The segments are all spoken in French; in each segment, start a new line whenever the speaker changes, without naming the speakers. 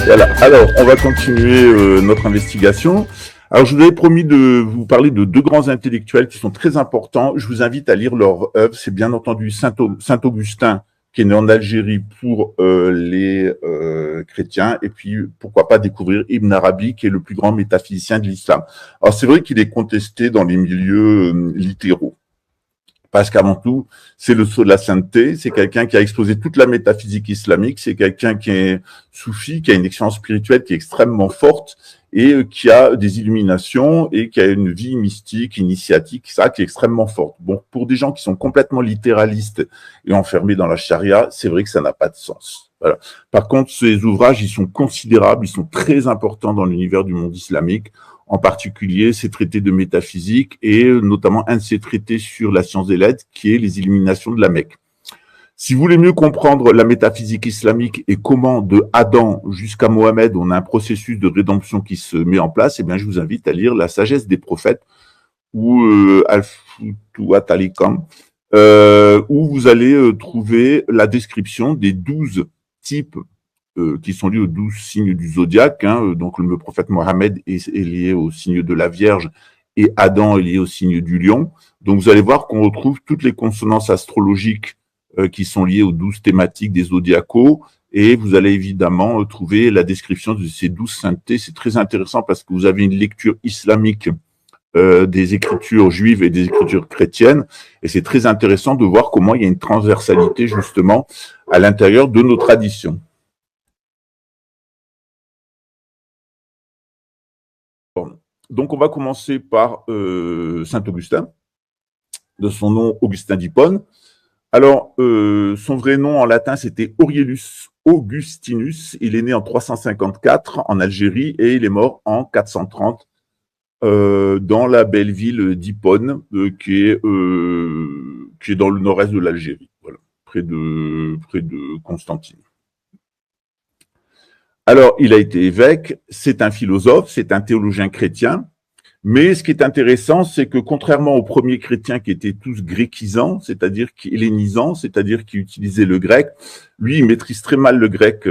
Voilà, alors on va continuer notre investigation. Alors je vous avais promis de vous parler de deux grands intellectuels qui sont très importants. Je vous invite à lire leur œuvre. C'est bien entendu Saint-Augustin, qui est né en Algérie pour les chrétiens, et puis pourquoi pas découvrir Ibn Arabi, qui est le plus grand métaphysicien de l'islam. Alors c'est vrai qu'il est contesté dans les milieux littéraux. Parce qu'avant tout, c'est le sceau de la sainteté, c'est quelqu'un qui a exposé toute la métaphysique islamique, c'est quelqu'un qui est soufi, qui a une expérience spirituelle qui est extrêmement forte et qui a des illuminations et qui a une vie mystique, initiatique, ça, qui est extrêmement forte. Bon, pour des gens qui sont complètement littéralistes et enfermés dans la charia, c'est vrai que ça n'a pas de sens. Voilà. Par contre, ces ouvrages, ils sont considérables, ils sont très importants dans l'univers du monde islamique. En particulier ses traités de métaphysique et notamment un de ses traités sur la science des lettres qui est les illuminations de la Mecque. Si vous voulez mieux comprendre la métaphysique islamique et comment de Adam jusqu'à Mohammed on a un processus de rédemption qui se met en place, eh bien je vous invite à lire La sagesse des prophètes ou Al-Futuhat al-Hikam, où vous allez trouver la description des 12 types qui sont liés aux 12 signes du zodiaque. Donc le prophète Mohammed est lié au signe de la Vierge et Adam est lié au signe du lion. Donc vous allez voir qu'on retrouve toutes les consonances astrologiques qui sont liées aux 12 thématiques des zodiacaux, et vous allez évidemment trouver la description de ces 12 saintetés. C'est très intéressant parce que vous avez une lecture islamique des écritures juives et des écritures chrétiennes, et c'est très intéressant de voir comment il y a une transversalité justement à l'intérieur de nos traditions. Donc, on va commencer par Saint-Augustin, de son nom Augustin d'Hippone. Alors, son vrai nom en latin, c'était Aurelius Augustinus. Il est né en 354 en Algérie et il est mort en 430 dans la belle ville d'Hippone, qui est dans le nord-est de l'Algérie, voilà, près de Constantine. Alors, il a été évêque, c'est un philosophe, c'est un théologien chrétien, mais ce qui est intéressant, c'est que contrairement aux premiers chrétiens qui étaient tous grécisants, c'est-à-dire qui hellénisants, c'est-à-dire qui utilisaient le grec, lui, il maîtrise très mal le grec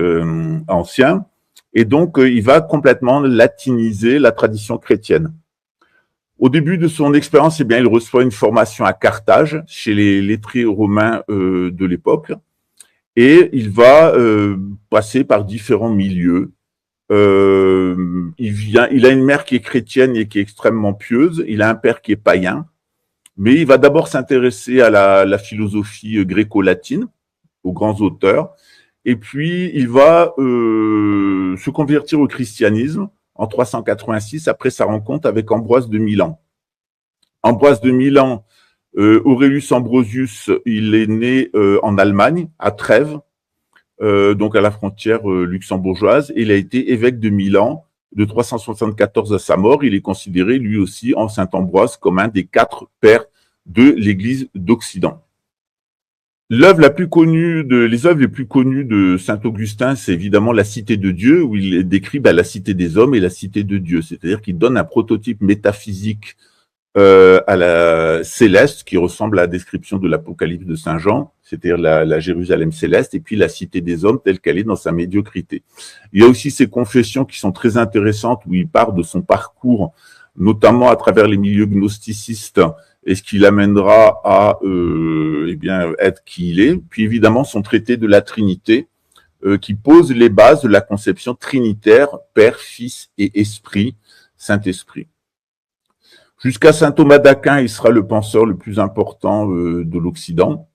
ancien, et donc il va complètement latiniser la tradition chrétienne. Au début de son expérience, eh bien, il reçoit une formation à Carthage, chez les lettrés romains de l'époque, et il va passer par différents milieux. Il a une mère qui est chrétienne et qui est extrêmement pieuse. Il a un père qui est païen, mais il va d'abord s'intéresser à la philosophie gréco-latine, aux grands auteurs, et puis il va se convertir au christianisme en 386 après sa rencontre avec Ambroise de Milan. Ambroise de Milan, Aurelius Ambrosius, il est né en Allemagne, à Trèves, donc à la frontière luxembourgeoise, et il a été évêque de Milan de 374 à sa mort. Il est considéré lui aussi en Saint-Ambroise comme un des 4 pères de l'Église d'Occident. Les œuvres les plus connues de Saint-Augustin, c'est évidemment la Cité de Dieu, où il décrit la cité des hommes et la cité de Dieu, c'est-à-dire qu'il donne un prototype métaphysique à la céleste, qui ressemble à la description de l'Apocalypse de Saint Jean, c'est-à-dire la Jérusalem céleste, et puis la cité des hommes telle qu'elle est dans sa médiocrité. Il y a aussi ses confessions qui sont très intéressantes, où il part de son parcours, notamment à travers les milieux gnosticistes, et ce qui l'amènera à être qui il est. Puis évidemment son traité de la Trinité, qui pose les bases de la conception trinitaire, Père, Fils et Esprit, Saint-Esprit. Jusqu'à saint Thomas d'Aquin, il sera le penseur le plus important de l'Occident.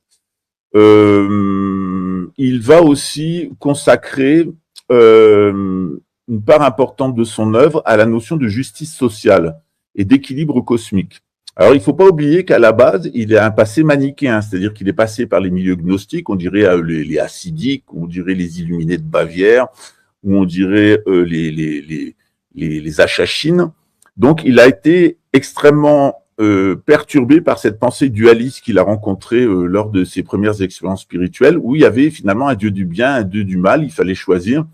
Il va aussi consacrer une part importante de son œuvre à la notion de justice sociale et d'équilibre cosmique. Alors, il ne faut pas oublier qu'à la base, il a un passé manichéen, c'est-à-dire qu'il est passé par les milieux gnostiques, on dirait les hassidiques, on dirait les illuminés de Bavière, ou on dirait les achachines. Donc, il a été extrêmement perturbé par cette pensée dualiste qu'il a rencontrée lors de ses premières expériences spirituelles, où il y avait finalement un Dieu du bien, un Dieu du mal, il fallait choisir.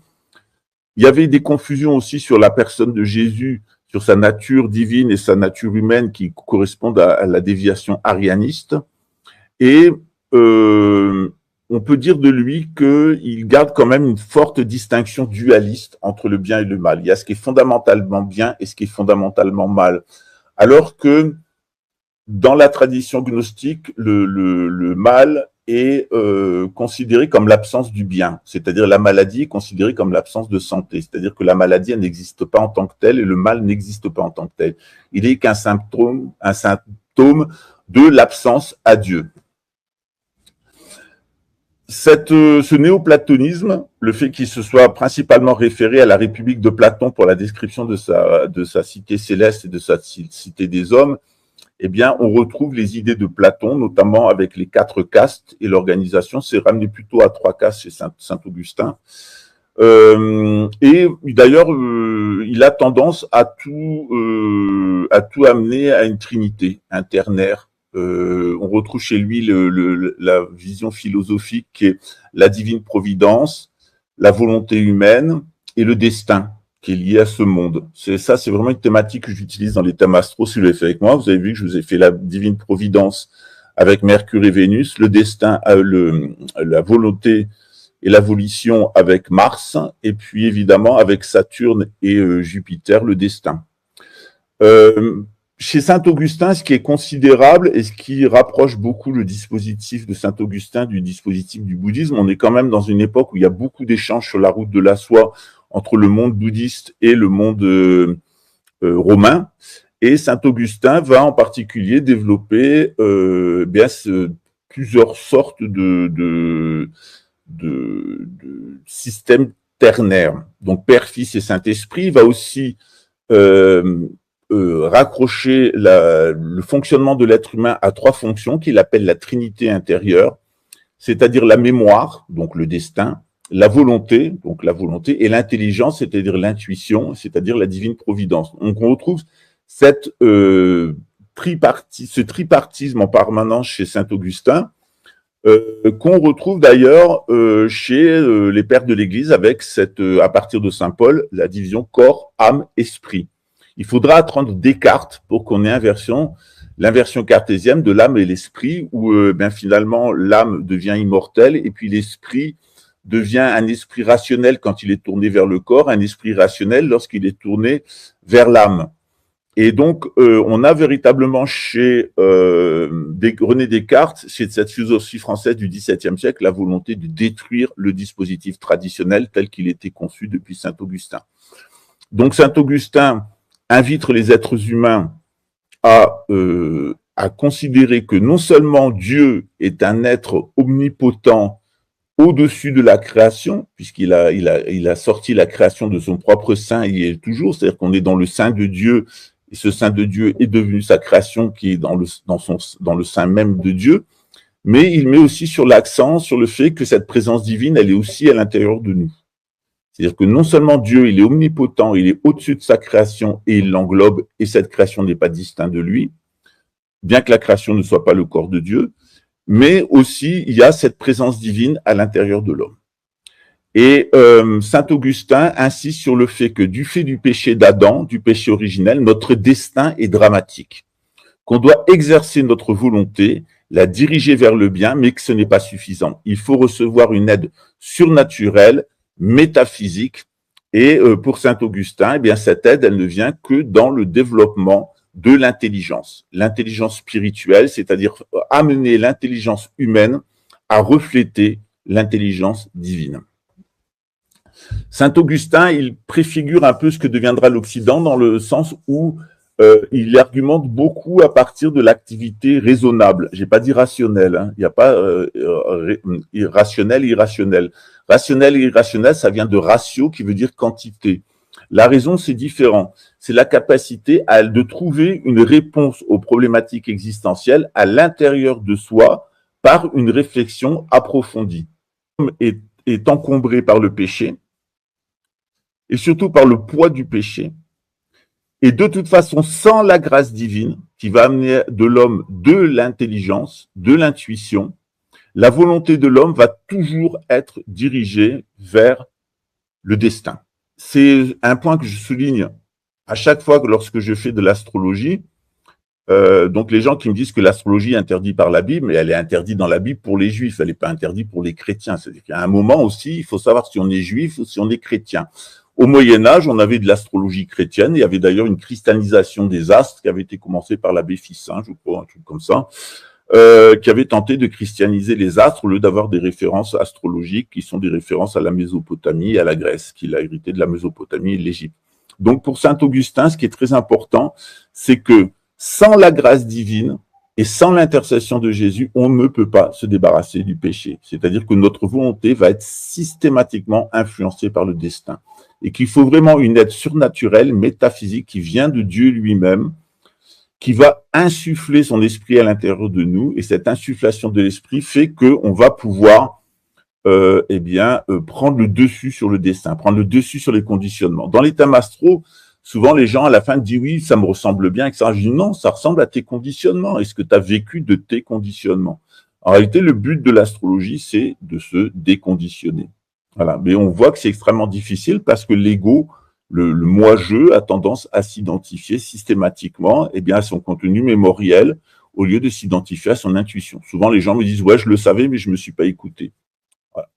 Il y avait des confusions aussi sur la personne de Jésus, sur sa nature divine et sa nature humaine qui correspondent à la déviation arianiste. Et on peut dire de lui qu'il garde quand même une forte distinction dualiste entre le bien et le mal. Il y a ce qui est fondamentalement bien et ce qui est fondamentalement mal. Alors que dans la tradition gnostique, le mal est considéré comme l'absence du bien, c'est-à-dire la maladie est considérée comme l'absence de santé, c'est-à-dire que la maladie n'existe pas en tant que telle et le mal n'existe pas en tant que tel. Il n'est qu'un symptôme de l'absence à Dieu. Ce néoplatonisme, le fait qu'il se soit principalement référé à la République de Platon pour la description de sa cité céleste et de sa cité des hommes, eh bien, on retrouve les idées de Platon, notamment avec les 4 castes et l'organisation. C'est ramené plutôt à 3 castes chez Saint-Augustin. Et d'ailleurs, il a tendance à tout amener à une trinité, un ternaire. On retrouve chez lui la vision philosophique qui est la divine providence, la volonté humaine et le destin qui est lié à ce monde. C'est vraiment une thématique que j'utilise dans les thèmes astro. Si vous l'avez fait avec moi, vous avez vu que je vous ai fait la divine providence avec Mercure et Vénus, le destin, la volonté et la volition avec Mars, et puis évidemment avec Saturne et Jupiter, le destin. Chez Saint-Augustin, ce qui est considérable et ce qui rapproche beaucoup le dispositif de Saint-Augustin du dispositif du bouddhisme, on est quand même dans une époque où il y a beaucoup d'échanges sur la route de la soie entre le monde bouddhiste et le monde romain. Et Saint-Augustin va en particulier développer plusieurs sortes de systèmes ternaires. Donc Père, Fils et Saint-Esprit va aussi raccrocher le fonctionnement de l'être humain à 3 fonctions qu'il appelle la trinité intérieure, c'est-à-dire la mémoire, donc le destin, la volonté, donc la volonté, et l'intelligence, c'est-à-dire l'intuition, c'est-à-dire la divine providence. Donc on retrouve ce tripartisme en permanence chez Saint-Augustin, qu'on retrouve d'ailleurs chez les pères de l'Église avec à partir de Saint Paul, la division corps, âme, esprit. Il faudra attendre Descartes pour qu'on ait l'inversion cartésienne de l'âme et l'esprit, où finalement l'âme devient immortelle et puis l'esprit devient un esprit rationnel quand il est tourné vers le corps, un esprit rationnel lorsqu'il est tourné vers l'âme. Et donc, on a véritablement chez René Descartes, chez cette philosophie française du XVIIe siècle, la volonté de détruire le dispositif traditionnel tel qu'il était conçu depuis Saint-Augustin. Donc, Saint-Augustin invite les êtres humains à considérer que non seulement Dieu est un être omnipotent au-dessus de la création, puisqu'il a sorti la création de son propre sein et il est toujours, c'est-à-dire qu'on est dans le sein de Dieu, et ce sein de Dieu est devenu sa création qui est dans le sein même de Dieu, mais il met aussi sur l'accent sur le fait que cette présence divine, elle est aussi à l'intérieur de nous. C'est-à-dire que non seulement Dieu, il est omnipotent, il est au-dessus de sa création et il l'englobe, et cette création n'est pas distincte de lui, bien que la création ne soit pas le corps de Dieu, mais aussi il y a cette présence divine à l'intérieur de l'homme. Et Saint-Augustin insiste sur le fait que du fait du péché d'Adam, du péché originel, notre destin est dramatique, qu'on doit exercer notre volonté, la diriger vers le bien, mais que ce n'est pas suffisant. Il faut recevoir une aide surnaturelle, métaphysique, et pour Saint-Augustin, eh bien, cette aide, elle ne vient que dans le développement de l'intelligence spirituelle, c'est-à-dire amener l'intelligence humaine à refléter l'intelligence divine. Saint-Augustin, il préfigure un peu ce que deviendra l'Occident dans le sens où il argumente beaucoup à partir de l'activité raisonnable. J'ai pas dit rationnelle, hein. Il n'y a pas rationnel et irrationnel. Rationnel et irrationnel, ça vient de ratio qui veut dire quantité. La raison, c'est différent. C'est la capacité de trouver une réponse aux problématiques existentielles à l'intérieur de soi par une réflexion approfondie. L'homme est encombré par le péché et surtout par le poids du péché. Et de toute façon, sans la grâce divine qui va amener de l'homme de l'intelligence, de l'intuition, la volonté de l'homme va toujours être dirigée vers le destin. C'est un point que je souligne à chaque fois que lorsque je fais de l'astrologie. Donc les gens qui me disent que l'astrologie est interdite par la Bible, mais elle est interdite dans la Bible pour les juifs, elle n'est pas interdite pour les chrétiens. C'est-à-dire qu'à un moment aussi, il faut savoir si on est juif ou si on est chrétien. Au Moyen-Âge, on avait de l'astrologie chrétienne, il y avait d'ailleurs une christianisation des astres qui avait été commencée par l'abbé Ficin, je crois, un truc comme ça, qui avait tenté de christianiser les astres au lieu d'avoir des références astrologiques qui sont des références à la Mésopotamie et à la Grèce, qu'il a hérité de la Mésopotamie et de l'Égypte. Donc pour saint Augustin, ce qui est très important, c'est que sans la grâce divine et sans l'intercession de Jésus, on ne peut pas se débarrasser du péché. C'est-à-dire que notre volonté va être systématiquement influencée par le destin. Et qu'il faut vraiment une aide surnaturelle, métaphysique, qui vient de Dieu lui-même, qui va insuffler son esprit à l'intérieur de nous. Et cette insufflation de l'esprit fait qu'on va pouvoir prendre le dessus sur le destin, prendre le dessus sur les conditionnements. Dans les thèmes astro, souvent les gens à la fin disent oui, ça me ressemble bien, etc. Je dis non, ça ressemble à tes conditionnements. Est-ce que tu as vécu de tes conditionnements? En réalité, le but de l'astrologie, c'est de se déconditionner. Voilà. Mais on voit que c'est extrêmement difficile parce que l'ego, le moi-je, a tendance à s'identifier systématiquement à son contenu mémoriel au lieu de s'identifier à son intuition. Souvent, les gens me disent « ouais, je le savais, mais je ne me suis pas écouté ». Voilà.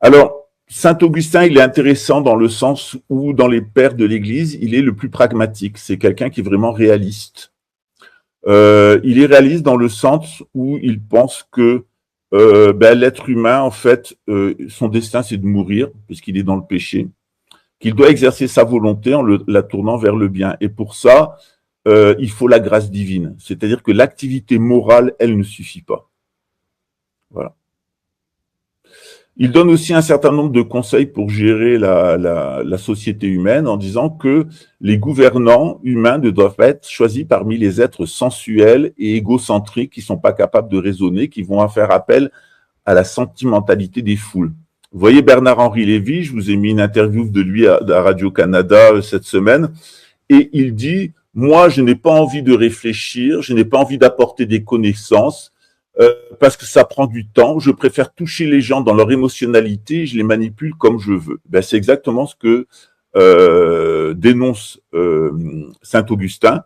Alors, saint Augustin, il est intéressant dans le sens où, dans les pères de l'Église, il est le plus pragmatique. C'est quelqu'un qui est vraiment réaliste. Il est réaliste dans le sens où il pense que l'être humain, en fait, son destin, c'est de mourir, puisqu'il est dans le péché, qu'il doit exercer sa volonté en la tournant vers le bien. Et pour ça, il faut la grâce divine. C'est-à-dire que l'activité morale, elle ne suffit pas. Voilà. Il donne aussi un certain nombre de conseils pour gérer la société humaine en disant que les gouvernants humains ne doivent pas être choisis parmi les êtres sensuels et égocentriques qui ne sont pas capables de raisonner, qui vont faire appel à la sentimentalité des foules. Vous voyez Bernard-Henri Lévy, je vous ai mis une interview de lui à Radio-Canada cette semaine, et il dit « Moi, je n'ai pas envie de réfléchir, je n'ai pas envie d'apporter des connaissances, parce que ça prend du temps, je préfère toucher les gens dans leur émotionnalité, je les manipule comme je veux. » C'est exactement ce que dénonce saint Augustin.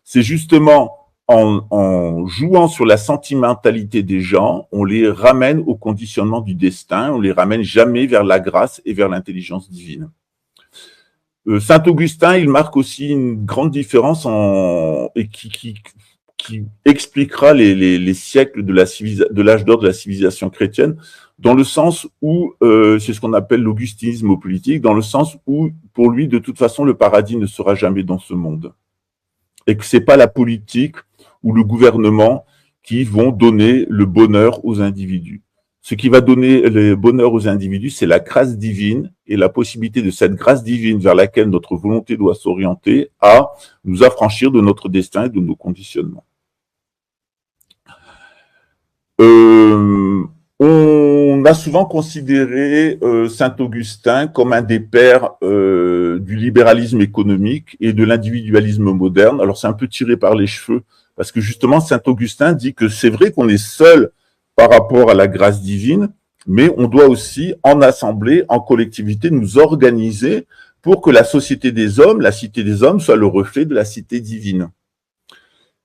C'est justement en jouant sur la sentimentalité des gens, on les ramène au conditionnement du destin, on les ramène jamais vers la grâce et vers l'intelligence divine. Saint Augustin, il marque aussi une grande différence qui expliquera les siècles de l'âge d'or de la civilisation chrétienne, dans le sens où, c'est ce qu'on appelle l'augustinisme politique, dans le sens où, pour lui, de toute façon, le paradis ne sera jamais dans ce monde. Et que c'est pas la politique ou le gouvernement qui vont donner le bonheur aux individus. Ce qui va donner le bonheur aux individus, c'est la grâce divine et la possibilité de cette grâce divine vers laquelle notre volonté doit s'orienter à nous affranchir de notre destin et de nos conditionnements. On a souvent considéré saint Augustin comme un des pères du libéralisme économique et de l'individualisme moderne. Alors c'est un peu tiré par les cheveux, parce que justement saint Augustin dit que c'est vrai qu'on est seul par rapport à la grâce divine, mais on doit aussi, en assemblée, en collectivité, nous organiser pour que la société des hommes, la cité des hommes, soit le reflet de la cité divine.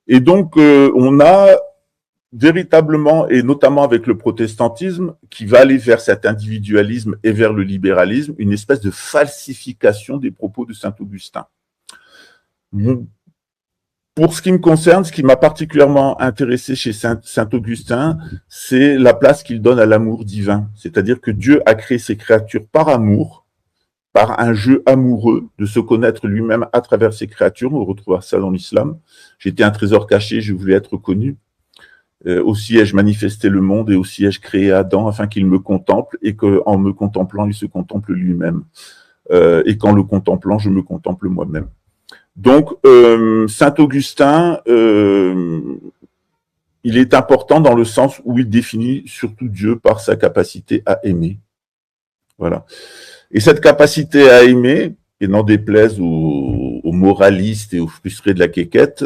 Et donc, on a véritablement, et notamment avec le protestantisme, qui va aller vers cet individualisme et vers le libéralisme, une espèce de falsification des propos de saint Augustin. Pour ce qui me concerne, ce qui m'a particulièrement intéressé chez saint Augustin, c'est la place qu'il donne à l'amour divin. C'est-à-dire que Dieu a créé ses créatures par amour, par un jeu amoureux, de se connaître lui-même à travers ses créatures. On retrouve ça dans l'islam. J'étais un trésor caché, je voulais être connu. Aussi ai-je manifesté le monde et aussi ai-je créé Adam afin qu'il me contemple et qu'en me contemplant, il se contemple lui-même. Et qu'en le contemplant, je me contemple moi-même. Donc, saint Augustin, il est important dans le sens où il définit surtout Dieu par sa capacité à aimer. Voilà. Et cette capacité à aimer, et n'en déplaise aux moralistes et aux frustrés de la quéquette,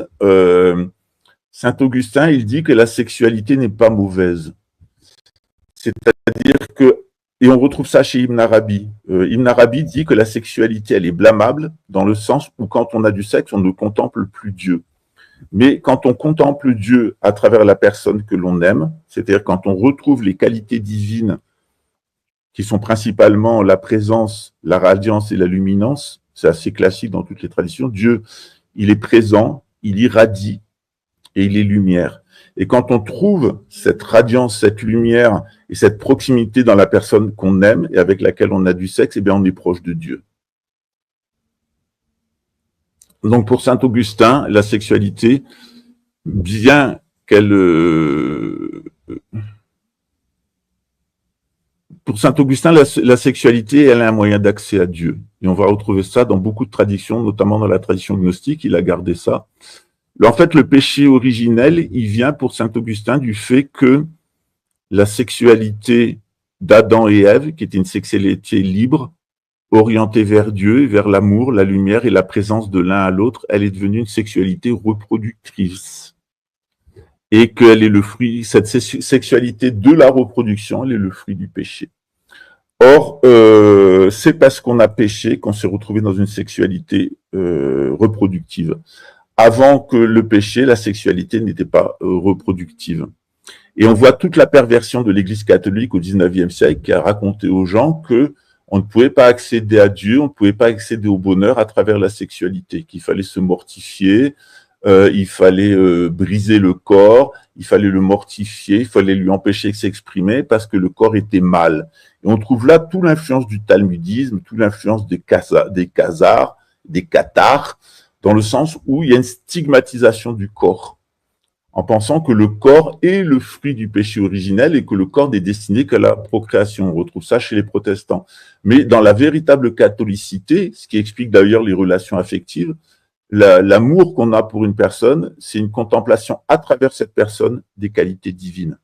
saint Augustin, il dit que la sexualité n'est pas mauvaise. C'est-à-dire que, et on retrouve ça chez Ibn Arabi. Ibn Arabi dit que la sexualité, elle est blâmable, dans le sens où quand on a du sexe, on ne contemple plus Dieu. Mais quand on contemple Dieu à travers la personne que l'on aime, c'est-à-dire quand on retrouve les qualités divines qui sont principalement la présence, la radiance et la luminance, c'est assez classique dans toutes les traditions, Dieu, il est présent, il irradie et il est lumière. Et quand on trouve cette radiance, cette lumière et cette proximité dans la personne qu'on aime et avec laquelle on a du sexe, eh bien on est proche de Dieu. Donc pour saint Augustin, la sexualité, bien qu'elle... pour saint Augustin, la sexualité, elle est un moyen d'accès à Dieu. Et on va retrouver ça dans beaucoup de traditions, notamment dans la tradition gnostique, il a gardé ça. En fait, le péché originel, il vient pour saint Augustin du fait que la sexualité d'Adam et Ève, qui était une sexualité libre, orientée vers Dieu, vers l'amour, la lumière et la présence de l'un à l'autre, elle est devenue une sexualité reproductrice. Et qu'elle est le fruit, cette sexualité de la reproduction, elle est le fruit du péché. Or, c'est parce qu'on a péché qu'on s'est retrouvé dans une sexualité reproductive. Avant que le péché, la sexualité n'était pas reproductive. Et on voit toute la perversion de l'Église catholique au XIXe siècle qui a raconté aux gens que on ne pouvait pas accéder à Dieu, on ne pouvait pas accéder au bonheur à travers la sexualité, qu'il fallait se mortifier, il fallait briser le corps, il fallait le mortifier, il fallait lui empêcher de s'exprimer parce que le corps était mal. Et on trouve là toute l'influence du talmudisme, toute l'influence des Khazars, des Cathares, dans le sens où il y a une stigmatisation du corps, en pensant que le corps est le fruit du péché originel et que le corps n'est destiné qu'à la procréation. On retrouve ça chez les protestants. Mais dans la véritable catholicité, ce qui explique d'ailleurs les relations affectives, l'amour qu'on a pour une personne, c'est une contemplation à travers cette personne des qualités divines.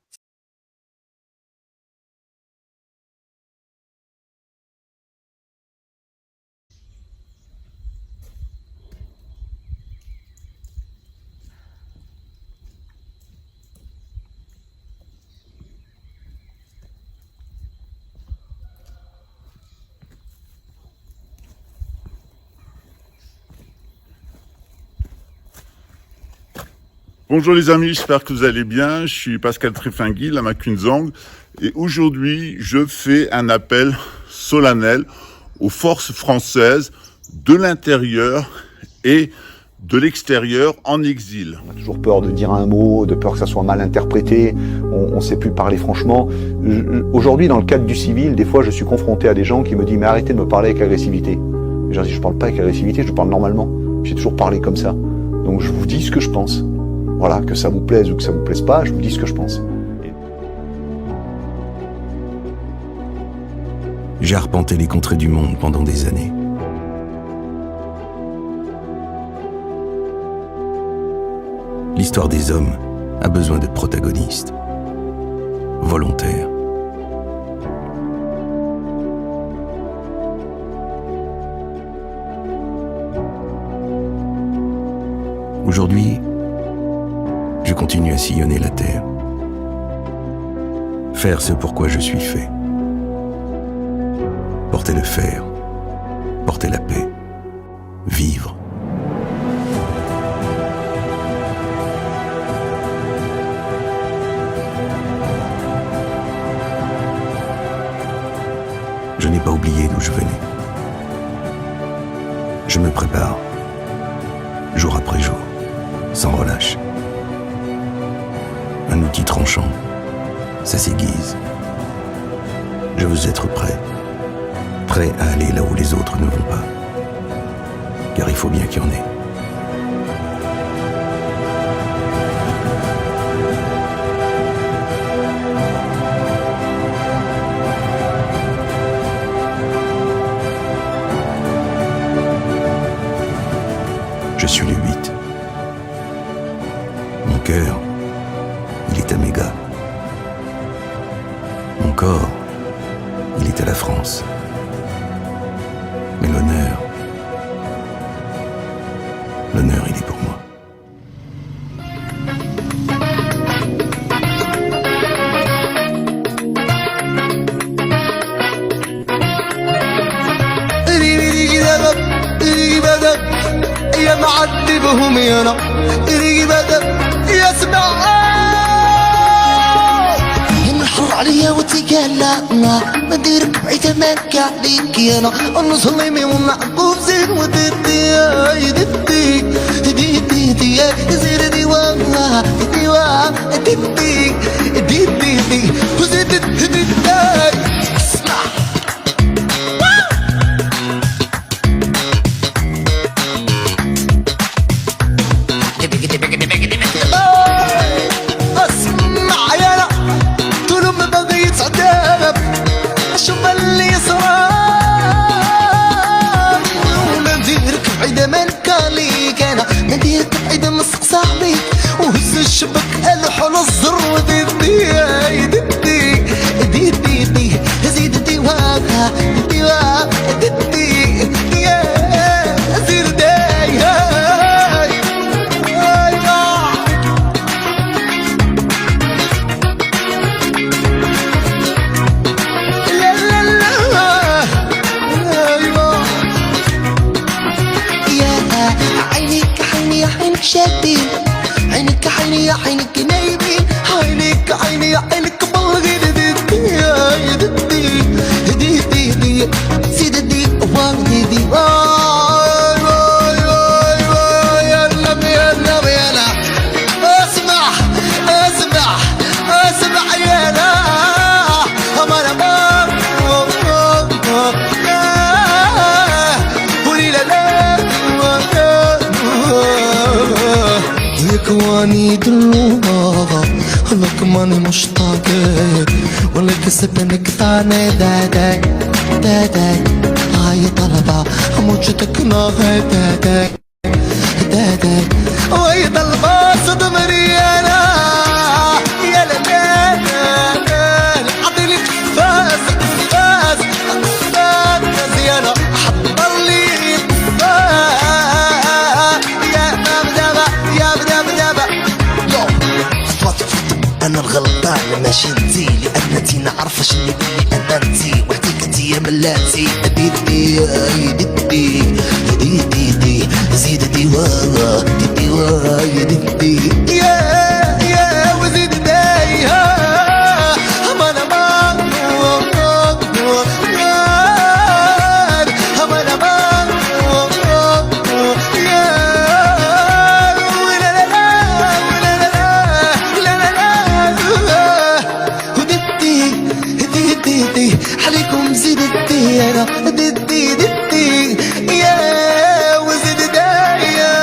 Bonjour les amis, j'espère que vous allez bien. Je suis Pascal Tréfinguy, Lama Kunzang, et aujourd'hui je fais un appel solennel aux forces françaises de l'intérieur et de l'extérieur en exil.
On a toujours peur de dire un mot, de peur que ça soit mal interprété, on ne sait plus parler franchement. Aujourd'hui, dans le cadre du civil, des fois je suis confronté à des gens qui me disent « mais arrêtez de me parler avec agressivité ». Et je leur dis « je ne parle pas avec agressivité, je parle normalement, j'ai toujours parlé comme ça ». Donc je vous dis ce que je pense. Voilà, que ça vous plaise ou que ça vous plaise pas, je vous dis ce que je pense.
J'ai arpenté les contrées du monde pendant des années. L'histoire des hommes a besoin de protagonistes, volontaires. Aujourd'hui, je continue à sillonner la terre, faire ce pourquoi je suis fait, porter le fer, porter la paix, vivre. Je n'ai pas oublié d'où je venais. Je me prépare, jour après jour, sans relâche. Un outil tranchant, ça s'aiguise. Je veux être prêt à aller là où les autres ne vont pas. Car il faut bien qu'il y en ait. Je suis le 8. Mon cœur, il est à mes gars. Mon corps, il est à la France. Mais l'honneur, il est pour moi.
يا معذبهم يانا ريقي بدأ يسمع الحر عليا وتقلع ما ديرك بعيد مالك عليك يانا انا صليمي ومعقوب زين وددي يا ددي ددي ددي يا زير ديوان ديوان ددي ددي ددي وزيد ددي اسمع اسمع يانا طول ما بغيت عذاب اشوف اللي صار ونديرك بعيدة مالك عليك انا نديرك بعيدة مسق صاحبيك وهز الشبك الحل الزر وديدي ديدي ديدي دي زيد ديواها ديوا ديدي يا زير داي شادي عينك عيني يا عينك نايمين عينك عيني يا عينك بلغي ددي يا ددي ددي ددي سيدي واغدي دي يا نبي يا نبي يا لا اسمع اسمع اسمع يا لا امر امر قولي لا لا يكواني دلوها لك ماني مشتاق ولك سبنك ثاني دادي دادي هاي طلبة موجتك ناهي دادي دادي وهي طلبة صدمري انا يا لا عطيني فاز فاز فاز يا انا حضر لي انا الغلطان ماشي انتي لانتي نعرفش اللي بلي انا انتي وحديك انتي يا ملاتي ديدي ديدي ديدي دي زيد ديوا ديوا يا ديدي يا وزيد داي ما انا ما عليكم زيد الديرة ددي ددي يا وزيد دايا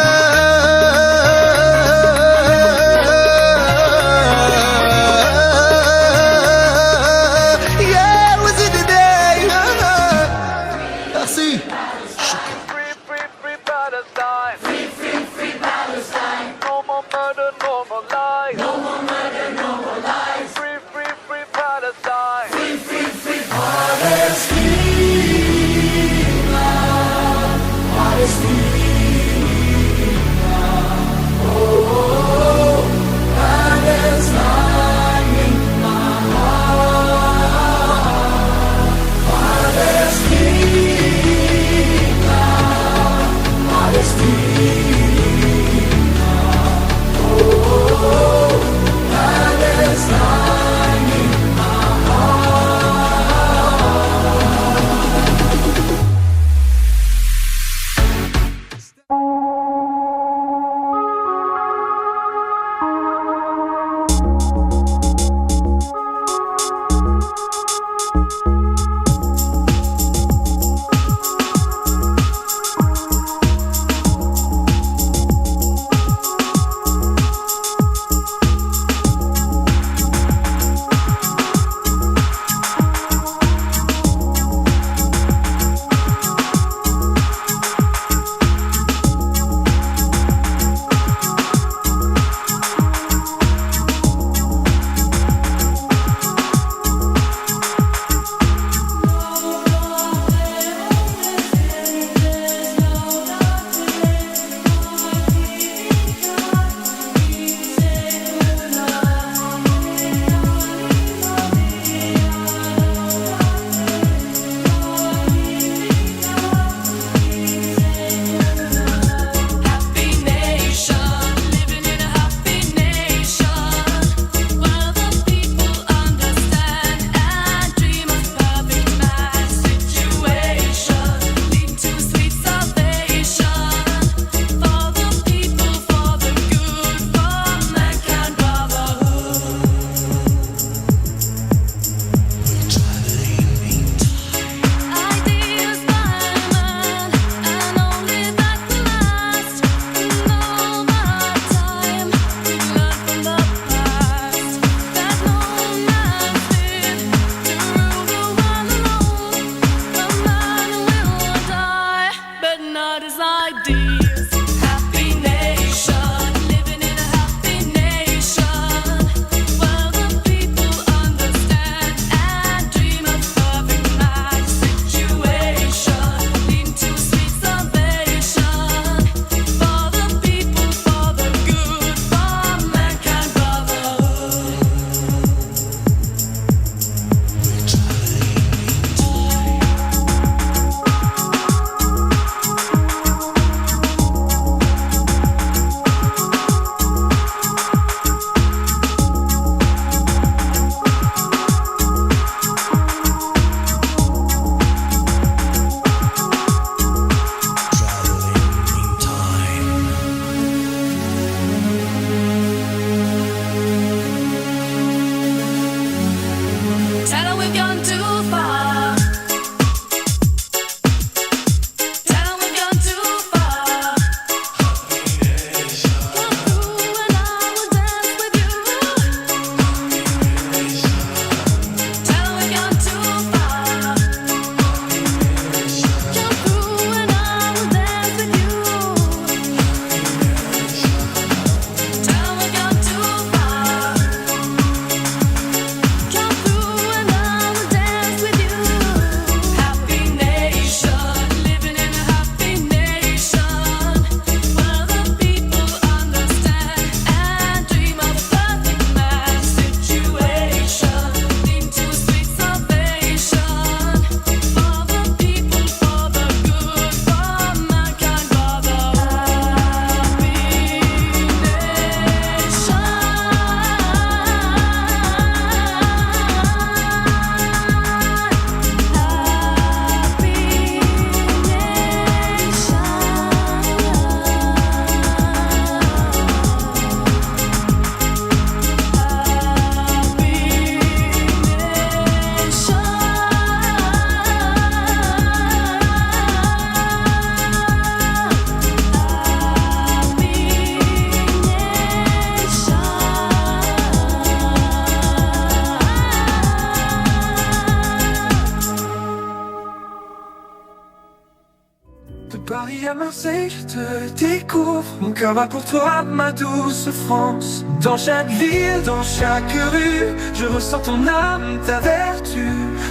De Paris à Marseille, je te découvre. Mon cœur bat pour toi, ma douce France. Dans chaque ville, dans chaque rue, je ressens ton âme, ta vertu.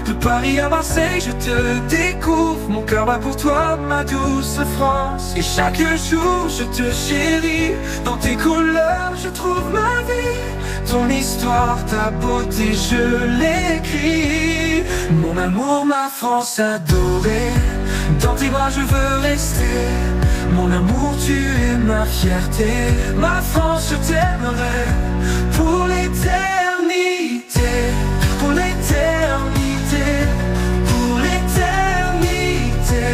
De Paris à Marseille, je te découvre. Mon cœur bat pour toi, ma douce France. Et chaque jour, je te chéris. Dans tes couleurs, je trouve ma vie. Ton histoire, ta beauté, je l'écris. Mon amour, ma France adorée. Dans tes bras je veux rester. Mon amour, tu es ma fierté. Ma France, je t'aimerai pour l'éternité. Pour l'éternité. Pour l'éternité.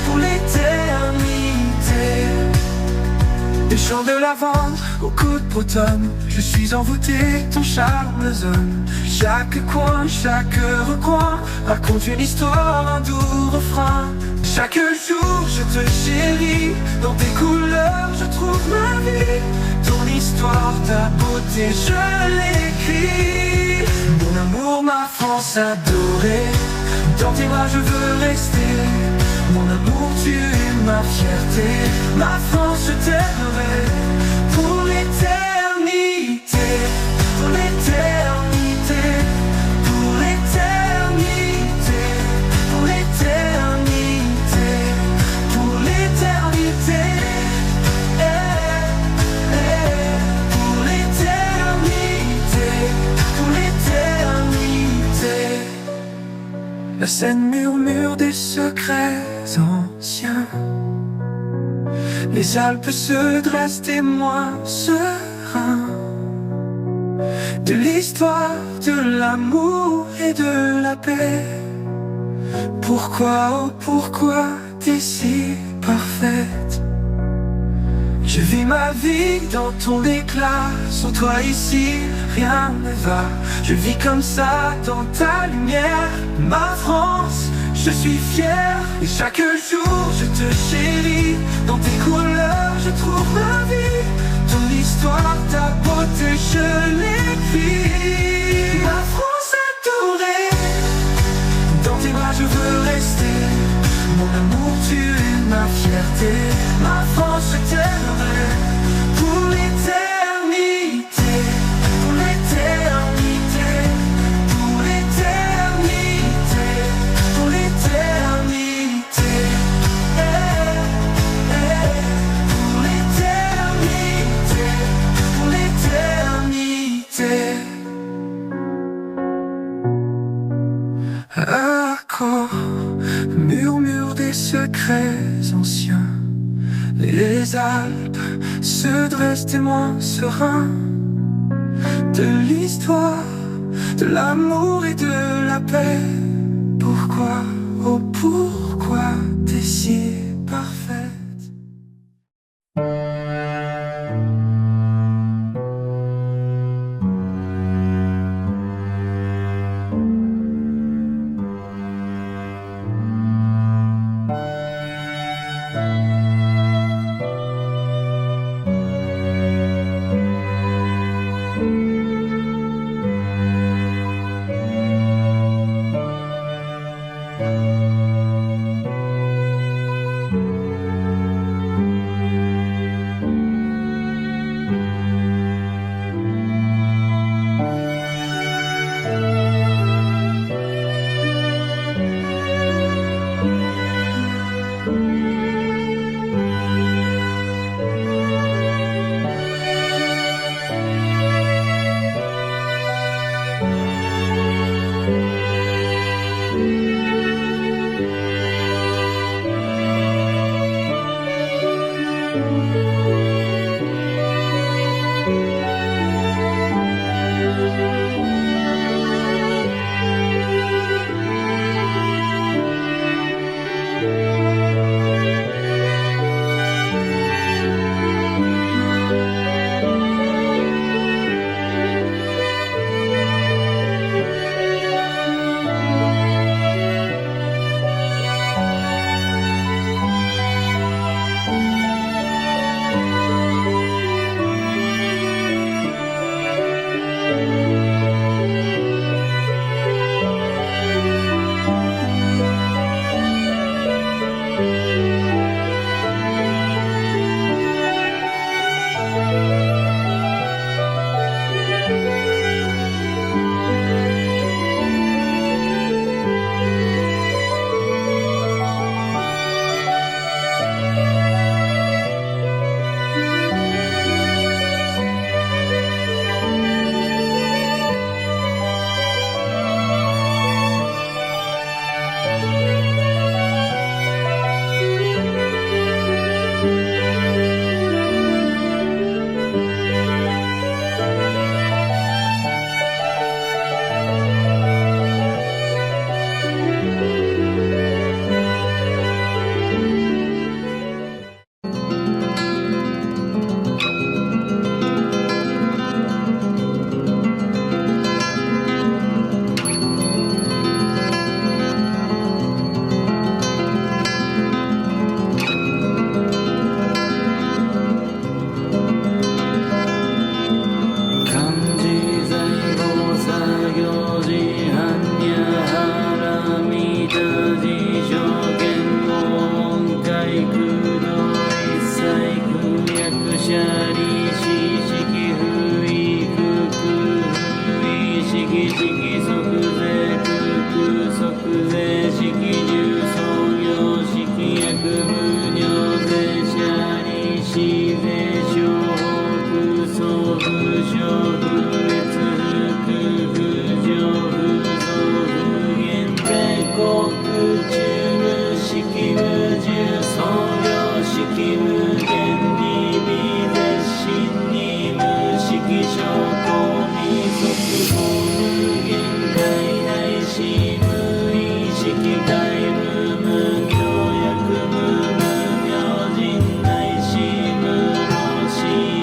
Pour l'éternité. Des champs de lavande au coude d'automne, je suis envoûté, ton charme zone. Chaque coin, chaque recoin raconte une histoire, un doux refrain. Chaque jour je te chéris, dans tes couleurs je trouve ma vie. Ton histoire, ta beauté, je l'écris. Mon amour, ma France adorée, dans tes bras je veux rester. Mon amour, tu es ma fierté. Ma France, je t'aimerai pour l'éternité. Pour l'éternité. Pour l'éternité. Pour l'éternité. Pour l'éternité. Pour l'éternité. Pour l'éternité. La Seine murmure des secrets anciens. Les Alpes se dressent témoins sereins de l'histoire, de l'amour et de la paix. Pourquoi, oh pourquoi t'es si parfaite? Je vis ma vie dans ton éclat. Sans toi ici, rien ne va. Je vis comme ça dans ta lumière. Ma France, je suis fier. Et chaque jour, je te chéris. Dans tes couleurs, je trouve ma vie. Ton histoire, ta beauté, je l'écris. Ma France adorée, dans tes bras, je veux rester. Mon amour, tu es ma fierté. Ma France, je t'aimerai pour l'éternité. Pour l'éternité. Pour l'éternité. Pour l'éternité. Pour l'éternité. Pour l'éternité. Accord, murmure des secrets anciens. Les Alpes se dressent témoins sereins de l'histoire, de l'amour et de la paix. Pourquoi, oh pourquoi t'es si parfaite?
式無限に微絶心に無式証拠に即法無限界内し無意識界無無行薬無無明人内し無老死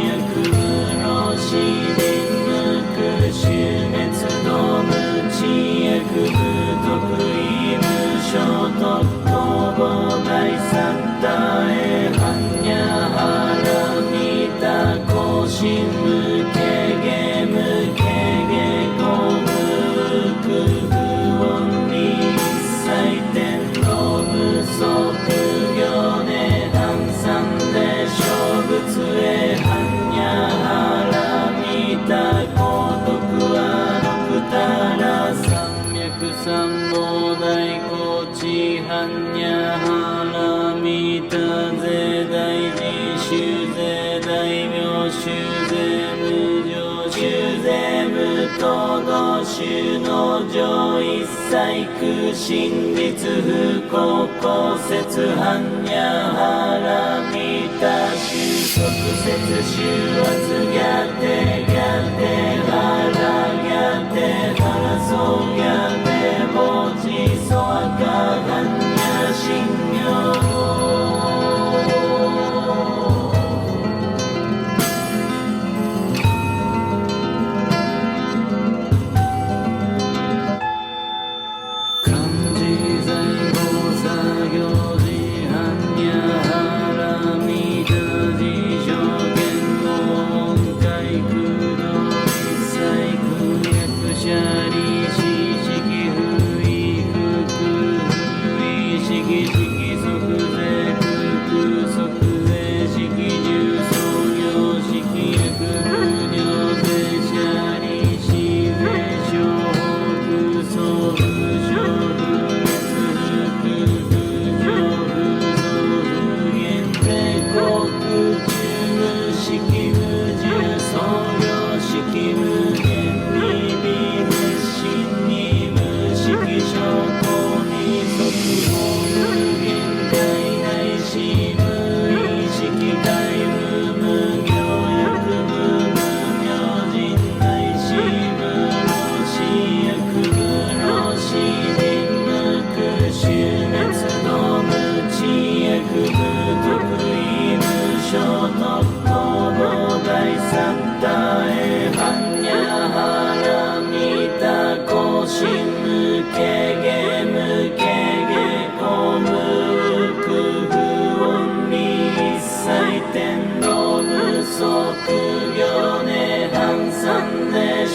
薬無老死人無苦終滅道無知薬無得意無所得公募大三大へ般若波羅蜜多高深無軽下無軽下公無空不音に一切天道無足行で半三で小仏へ般若波羅蜜多高徳は六たら三脈三菩提高知般若波羅蜜多税大事修税大名修税無常修税無等道修の上一切空真実不公公説般若波羅蜜多修即説修圧逆定逆定波羅逆定波羅僧逆定菩提ソワカ般若心経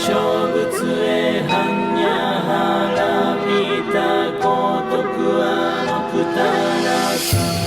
小仏へ般若波羅蜜多高徳は六たら三